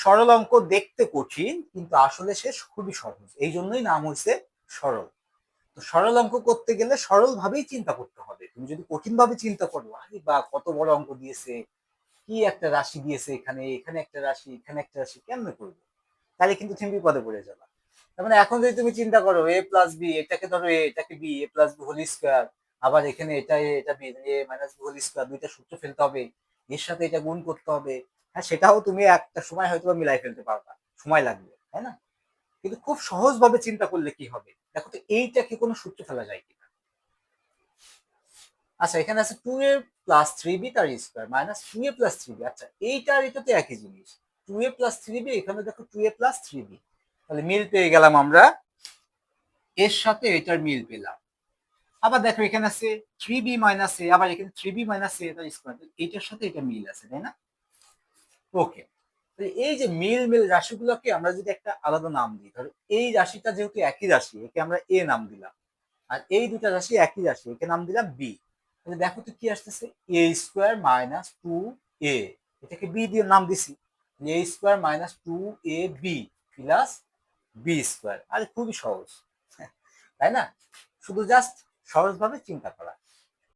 সরল অঙ্ক দেখতে কঠিন কিন্তু আসলে সে খুবই সহজ, এই জন্যই নাম হয়েছে সরল। তো সরল অঙ্ক করতে গেলে সরল ভাবেই চিন্তা করতে হবে। তুমি যদি কঠিন ভাবে চিন্তা করো, আরে বা কত বড় অঙ্ক দিয়েছে, কি একটা রাশি দিয়েছে, এখানে এখানে একটা রাশি, এখানে একটা রাশি, কেমনে করবো, তাহলে কিন্তু তুমি বিপদে পড়ে যাবে। তার মানে এখন যদি তুমি চিন্তা করো এ প্লাস বি, এটাকে ধরো এ, এটাকে বি, এ প্লাস বি হোল স্কোয়ার, আবার এখানে এটা এ, এটা বি, এ মাইনাস বি হোল স্কোয়ার, দুইটা সূত্র ফেলতে হবে, এর সাথে এটা গুণ করতে হবে। হ্যাঁ, সেটাও তুমি একটা সময় হয়তো মিলাই ফেলতে পারবা, সময় লাগবে, তাই না? কিন্তু খুব সহজ ভাবে চিন্তা করলে কি হবে, দেখো তো এইটা কি কোনো সূত্র ফেলা যায় কিনা। আচ্ছা, এখানে আছে টু এ প্লাস থ্রি বি তার স্কোয়ার মাইনাস টু এ প্লাস থ্রি বি। আচ্ছা, এইটা আর এটা তো একই জিনিস, টু এ প্লাস থ্রি বি, এখানে দেখো টু এ প্লাস থ্রি বি, তাহলে মিল পেয়ে গেলাম আমরা, এর সাথে এটার মিল পেলাম। আবার দেখো এখানে আছে থ্রি বি মাইনাস এ, আবার এখানে থ্রি বি মাইনাস এ তার স্কোয়ার, এইটার সাথে এটা মিল আছে, তাই না? ওকে, এই যে মিল মিল রাশিগুলোকে আমরা যদি একটা আলাদা নাম দিই, ধরো এই রাশিটা যেহেতু একই রাশি, একে আমরা এ নাম দিলাম, আর এই দুটা রাশি একই রাশি, একে নাম দিলাম বি। তাহলে দেখো তো কি আসতেছে, এ স্কোয়ার মাইনাস টু এ, এটাকে বি দিয়ে নাম দিছি, এ square minus two A B plus B square. আরে খুবই সহজ, তাই না? শুধু জাস্ট সহজভাবে চিন্তা করা।